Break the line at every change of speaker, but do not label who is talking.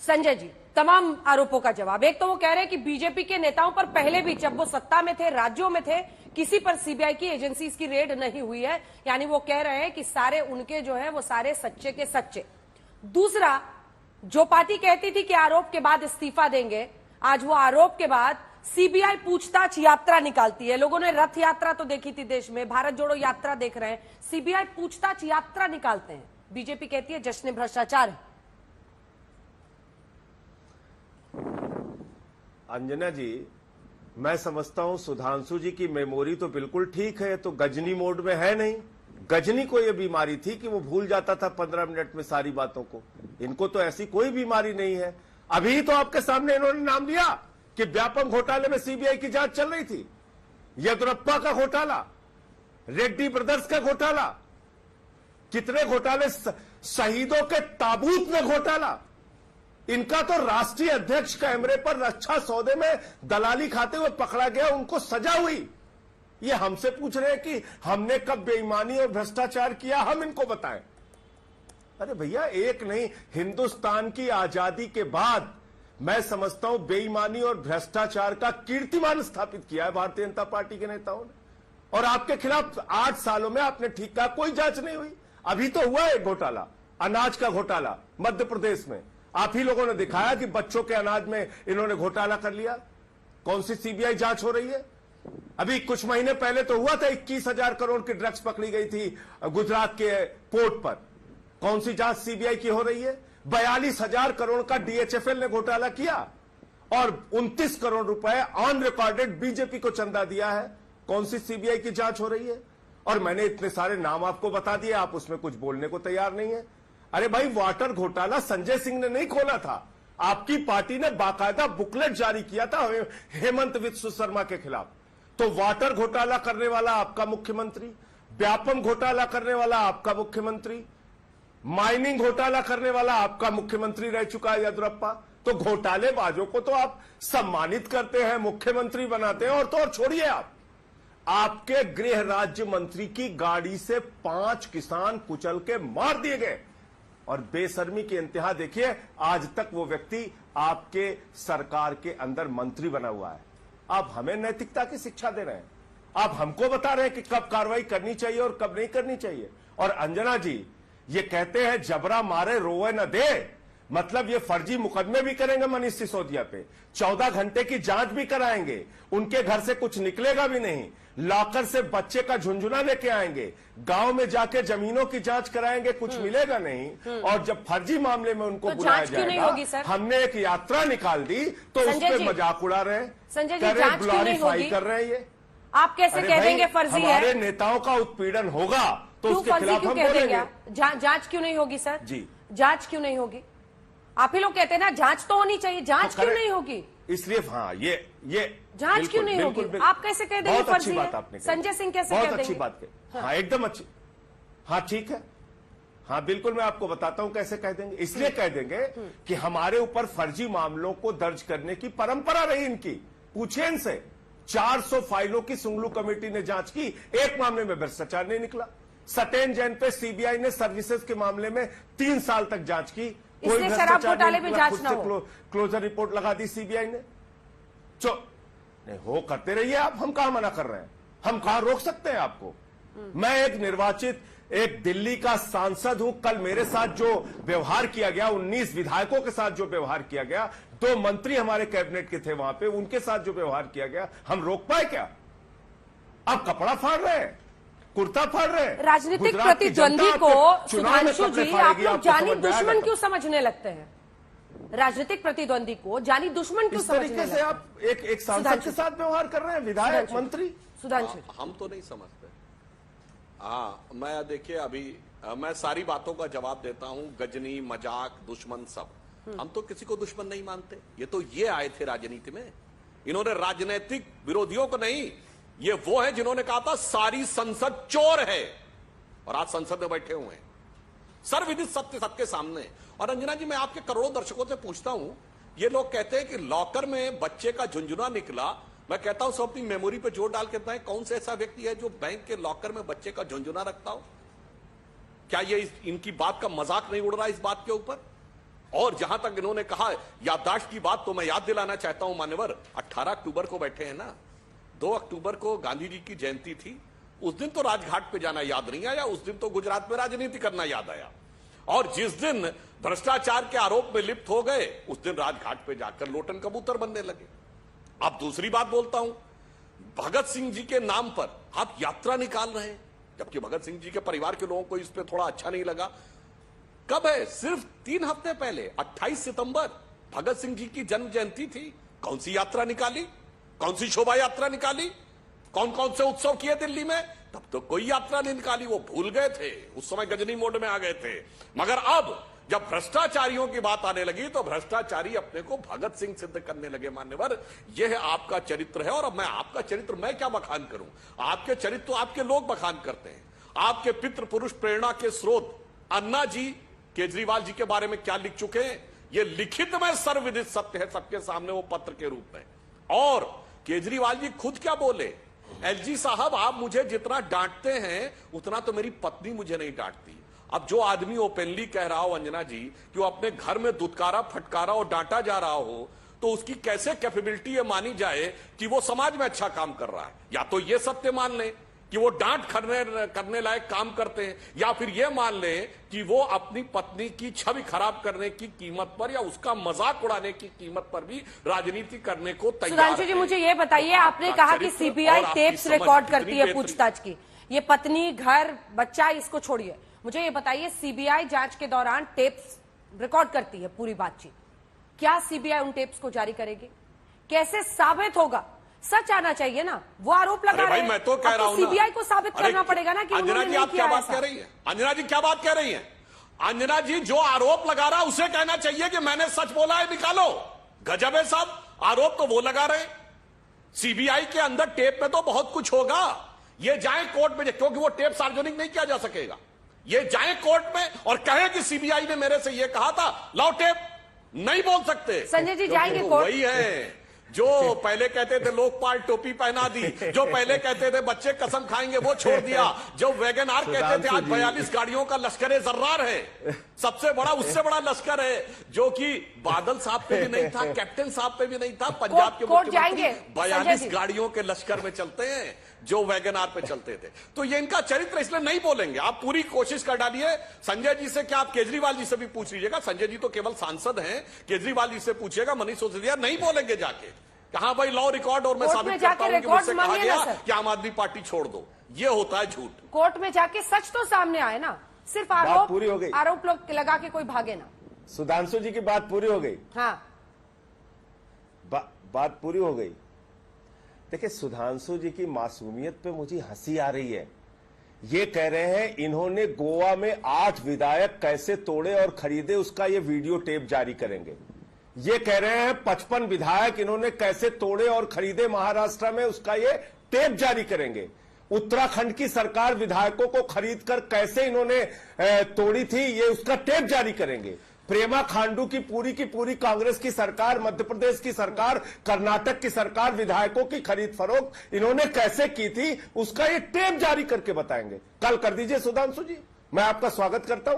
संजय जी, तमाम आरोपों का जवाब। एक तो वो कह रहे हैं कि बीजेपी के नेताओं पर पहले भी, जब वो सत्ता में थे, राज्यों में थे, किसी पर सीबीआई की एजेंसीज की रेड नहीं हुई है। यानी वो कह रहे हैं कि सारे उनके जो है वो सारे सच्चे के सच्चे। दूसरा, जो पार्टी कहती थी कि आरोप के बाद इस्तीफा देंगे, आज वो आरोप के बाद सीबीआई पूछताछ यात्रा निकालती है। लोगों ने रथ यात्रा तो देखी थी देश में, भारत जोड़ो यात्रा देख रहे हैं, सीबीआई पूछताछ यात्रा निकालते हैं। बीजेपी कहती है जश्न भ्रष्टाचार है।
अंजना जी, मैं समझता हूं सुधांशु जी की मेमोरी तो बिल्कुल ठीक है, तो गजनी मोड में है नहीं। गजनी को यह बीमारी थी कि वो भूल जाता था 15 मिनट में सारी बातों को। इनको तो ऐसी कोई बीमारी नहीं है। अभी तो आपके सामने इन्होंने नाम लिया कि व्यापम घोटाले में सीबीआई की जांच चल रही थी, येदियुरप्पा का घोटाला, रेड्डी ब्रदर्स का घोटाला, कितने घोटाले, शहीदों के ताबूत में घोटाला। इनका तो राष्ट्रीय अध्यक्ष कैमरे पर रक्षा सौदे में दलाली खाते हुए पकड़ा गया, उनको सजा हुई। ये हमसे पूछ रहे हैं कि हमने कब बेईमानी और भ्रष्टाचार किया, हम इनको बताएं। अरे भैया, एक नहीं, हिंदुस्तान की आजादी के बाद मैं समझता हूं बेईमानी और भ्रष्टाचार का कीर्तिमान स्थापित किया है भारतीय जनता पार्टी के नेताओं ने। और आपके खिलाफ 8 सालों में आपने ठीक कहा, कोई जांच नहीं हुई। अभी तो हुआ एक घोटाला, अनाज का घोटाला मध्य प्रदेश में। आप ही लोगों ने दिखाया कि बच्चों के अनाज में इन्होंने घोटाला कर लिया। कौन सी सीबीआई जांच हो रही है? अभी कुछ महीने पहले तो हुआ था, 21,000 करोड़ की ड्रग्स पकड़ी गई थी गुजरात के पोर्ट पर। कौन सी जांच सीबीआई की हो रही है? 42,000 करोड़ का डीएचएफएल ने घोटाला किया और 29 करोड़ रुपए ऑन रिकॉर्डेड बीजेपी को चंदा दिया है। कौन सी सीबीआई की जांच हो रही है? और मैंने इतने सारे नाम आपको बता दिए, आप उसमें कुछ बोलने को तैयार नहीं है। अरे भाई, वाटर घोटाला संजय सिंह ने नहीं खोला था, आपकी पार्टी ने बाकायदा बुकलेट जारी किया था हेमंत विश्व शर्मा के खिलाफ। तो वाटर घोटाला करने वाला आपका मुख्यमंत्री, व्यापम घोटाला करने वाला आपका मुख्यमंत्री, माइनिंग घोटाला करने वाला आपका मुख्यमंत्री रह चुका है येदियुरप्पा। तो घोटालेबाजों को तो आप सम्मानित करते हैं, मुख्यमंत्री बनाते हैं। और तो और छोड़िए, आप आपके गृह राज्य मंत्री की गाड़ी से 5 किसान कुचल के मार दिए गए। और बेशर्मी की इंतहा देखिए, आज तक वो व्यक्ति आपके सरकार के अंदर मंत्री बना हुआ है। आप हमें नैतिकता की शिक्षा दे रहे हैं, आप हमको बता रहे हैं कि कब कार्रवाई करनी चाहिए और कब नहीं करनी चाहिए। और अंजना जी, ये कहते हैं जबरा मारे रोए न दे, मतलब ये फर्जी मुकदमे भी करेंगे मनीष सिसोदिया पे, 14 घंटे की जांच भी कराएंगे, उनके घर से कुछ निकलेगा भी नहीं, लॉकर से बच्चे का झुंझुना लेके आएंगे, गांव में जाके जमीनों की जांच कराएंगे, कुछ मिलेगा नहीं। और जब फर्जी मामले में उनको बुलाया जाएगा, हमने एक यात्रा निकाल दी तो उस पर मजाक उड़ा रहे हैं, ग्लोरीफाई कर रहे हैं। ये
आप कैसे कह देंगे फर्जी है?
हमारे नेताओं का उत्पीड़न होगा तो उसके खिलाफ हम बोलेंगे।
जांच क्यों नहीं होगी सर?
जी,
जांच क्यों नहीं होगी? आप ही लोग कहते हैं ना जांच तो होनी चाहिए, जांच क्यों नहीं होगी?
इसलिए हाँ, ये
जांच क्यों नहीं होगी? आप कैसे कह देंगे
बहुत अच्छी बात आपने,
संजय सिंह कैसे
बहुत
कह देंगे?
अच्छी बात कही। हाँ, एकदम अच्छी। हाँ ठीक है, हाँ बिल्कुल, मैं आपको बताता हूं कैसे कह देंगे। इसलिए कह देंगे कि हमारे ऊपर फर्जी मामलों को दर्ज करने की परंपरा रही इनकी। पूछिए इनसे, 400 फाइलों की सुंगलू कमेटी ने जांच की, एक मामले में भ्रष्टाचार नहीं निकला। सत्येंद्र जैन पे सीबीआई ने सर्विसेज के मामले में 3 साल तक जांच की, कोई
शराब घोटाले में जांच ना हो,
क्लोजर रिपोर्ट लगा दी सीबीआई ने। नहीं हो, करते रहिए आप, हम कहां मना कर रहे हैं, हम कहां रोक सकते हैं आपको। मैं एक निर्वाचित, एक दिल्ली का सांसद हूं। कल मेरे साथ जो व्यवहार किया गया, 19 विधायकों के साथ जो व्यवहार किया गया, 2 मंत्री हमारे कैबिनेट के थे वहां पे, उनके साथ जो व्यवहार किया गया, हम रोक पाए क्या? आप कपड़ा फाड़ रहे हैं, कुर्ता फाड़ रहे हैं।
राजनीतिक प्रतिद्वंदी को सुधांशु जी आप लोग जानी दुश्मन क्यों समझने लगते हैं? राजनीतिक प्रतिद्वंदी को जानी दुश्मन क्यों समझने लगते हैं?
इस तरीके से आप एक सांसद के साथ व्यवहार कर रहे हैं, विधायक मंत्री।
सुधांशु, हम तो नहीं समझते। हाँ, मैं देखिए, अभी मैं सारी बातों का जवाब देता हूं, गजनी, मजाक, दुश्मन, सब। हम तो किसी को दुश्मन नहीं मानते। ये तो ये आए थे राजनीति में, इन्होंने राजनीतिक विरोधियों को नहीं, ये वो है जिन्होंने कहा था सारी संसद चोर है, और आज संसद में बैठे हुए हैं सर्वविदित सत्य सबके सामने। और अंजना जी, मैं आपके करोड़ों दर्शकों से पूछता हूं, ये लोग कहते हैं कि लॉकर में बच्चे का झुंझुना निकला। मैं कहता हूं सब अपनी मेमोरी पे जोर डाल के बताएं, कौन सा ऐसा व्यक्ति है जो बैंक के लॉकर में बच्चे का झुंझुना रखता हो? क्या ये इनकी बात का मजाक नहीं उड़ रहा इस बात के ऊपर? और जहां तक इन्होंने कहा याददाश्त की बात, तो मैं याद दिलाना चाहता हूं मान्यवर, 18 अक्टूबर को बैठे हैं ना, 2 अक्टूबर को गांधी जी की जयंती थी, उस दिन तो राजघाट पे जाना याद नहीं आया, उस दिन तो गुजरात में राजनीति करना याद आया। और जिस दिन भ्रष्टाचार के आरोप में लिप्त हो गए, उस दिन राजघाट पे जाकर लोटन कबूतर बनने लगे। अब दूसरी बात बोलता हूं, भगत सिंह जी के नाम पर आप यात्रा निकाल रहे हैं, जबकि भगत सिंह जी के परिवार के लोगों को इस पे थोड़ा अच्छा नहीं लगा। कब है? सिर्फ 3 हफ्ते पहले 28 सितंबर भगत सिंह जी की जन्म जयंती थी। कौन सी यात्रा निकाली, कौन सी शोभा यात्रा निकाली, कौन कौन से उत्सव किए दिल्ली में? तब तो कोई यात्रा नहीं निकाली, वो भूल गए थे, उस समय गजनी मोड में आ गए थे। मगर अब जब भ्रष्टाचारियों की बात आने लगी तो भ्रष्टाचारी अपने को भगत सिंह सिद्ध करने लगे। मान्यवर, यह आपका चरित्र है, और अब मैं आपका चरित्र मैं क्या बखान करूं? आपके चरित्र तो आपके लोग बखान करते हैं। आपके पितृ पुरुष प्रेरणा के स्रोत अन्ना जी केजरीवाल जी के बारे में क्या लिख चुके हैं, यह लिखित में सर्वविदित सत्य है सबके सामने, वो पत्र के रूप में। और केजरीवाल जी खुद क्या बोले, एलजी साहब आप मुझे जितना डांटते हैं उतना तो मेरी पत्नी मुझे नहीं डांटती। अब जो आदमी ओपनली कह रहा हो अंजना जी कि वो अपने घर में दुत्कारा फटकारा और डांटा जा रहा हो, तो उसकी कैसे कैपेबिलिटी ये मानी जाए कि वो समाज में अच्छा काम कर रहा है? या तो ये सत्य मान लें कि वो डांट करने लायक काम करते हैं, या फिर ये मान लें कि वो अपनी पत्नी की छवि खराब करने की कीमत पर या उसका मजाक उड़ाने की कीमत पर भी राजनीति करने को तैयार है।
सुधांशु जी, मुझे ये बताइए, आपने कहा कि सीबीआई टेप्स रिकॉर्ड करती है पूछताछ की, ये पत्नी, घर, बच्चा, इसको छोड़िए, मुझे ये बताइए सीबीआई जांच के दौरान टेप्स रिकॉर्ड करती है पूरी बातचीत, क्या सीबीआई उन टेप्स को जारी करेगी? कैसे साबित होगा? सच आना चाहिए ना, वो आरोप लगा रहे हैं,
मैं तो कह रहा हूं
सीबीआई को साबित करना पड़ेगा ना कि
अंजना जी आप क्या बात कह रही हैं? अंजना जी क्या बात कह रही हैं? अंजना जी जो आरोप लगा रहा है उसे कहना चाहिए कि मैंने सच बोला है, निकालो। गजब है साहब, आरोप तो वो लगा रहे हैं। सीबीआई के अंदर टेप में तो बहुत कुछ होगा, ये जाए कोर्ट में, क्योंकि वो टेप सार्वजनिक नहीं किया जा सकेगा। ये जाए कोर्ट में और कहे कि सीबीआई ने मेरे से ये कहा था, लाओ टेप, नहीं बोल सकते।
संजय जी जाएंगे कोर्ट?
वही है जो पहले कहते थे लोकपाल टोपी पहना दी, जो पहले कहते थे बच्चे कसम खाएंगे वो छोड़ दिया, जो वैगन आर कहते थे आज 42 गाड़ियों का लश्कर ए जर्रार है, सबसे बड़ा, उससे बड़ा लश्कर है, जो कि बादल साहब पे भी नहीं था, कैप्टन साहब पे भी नहीं था, पंजाब के मुख्यमंत्री 42 गाड़ियों के लश्कर में चलते हैं जो वैगन आर पे चलते थे। तो ये इनका चरित्र, इसलिए नहीं बोलेंगे। आप पूरी कोशिश कर डालिए संजय जी से, क्या आप केजरीवाल जी से भी पूछ लीजिएगा, संजय जी तो केवल सांसद हैं, केजरीवाल जी से पूछिएगा, मनीष सिसोदिया नहीं बोलेंगे जाके कहा भाई लॉ रिकॉर्ड और मैं साबित करता हूं कि मुझसे कहा गया कि आम आदमी पार्टी छोड़ दो। ये होता है झूठ।
कोर्ट में जाके सच तो सामने आए ना, सिर्फ आरोप
पूरी हो गई, आरोप
लगा के कोई भागे ना।
सुधांशु जी की बात पूरी हो गई।
हाँ,
बात पूरी हो गई। देखिए, सुधांशु जी की मासूमियत पे मुझे हंसी आ रही है। ये कह रहे हैं इन्होंने गोवा में 8 विधायक कैसे तोड़े और खरीदे, उसका ये वीडियो टेप जारी करेंगे। ये कह रहे हैं 55 विधायक इन्होंने कैसे तोड़े और खरीदे महाराष्ट्र में, उसका ये टेप जारी करेंगे। उत्तराखंड की सरकार विधायकों को खरीदकर कैसे इन्होंने तोड़ी थी, ये उसका टेप जारी करेंगे। प्रेमा खांडू की पूरी कांग्रेस की सरकार, मध्य प्रदेश की सरकार, कर्नाटक की सरकार, विधायकों की खरीद फरोख्त इन्होंने कैसे की थी, उसका ये टेप जारी करके बताएंगे। कल कर दीजिए सुधांशु जी, मैं आपका स्वागत करता हूं।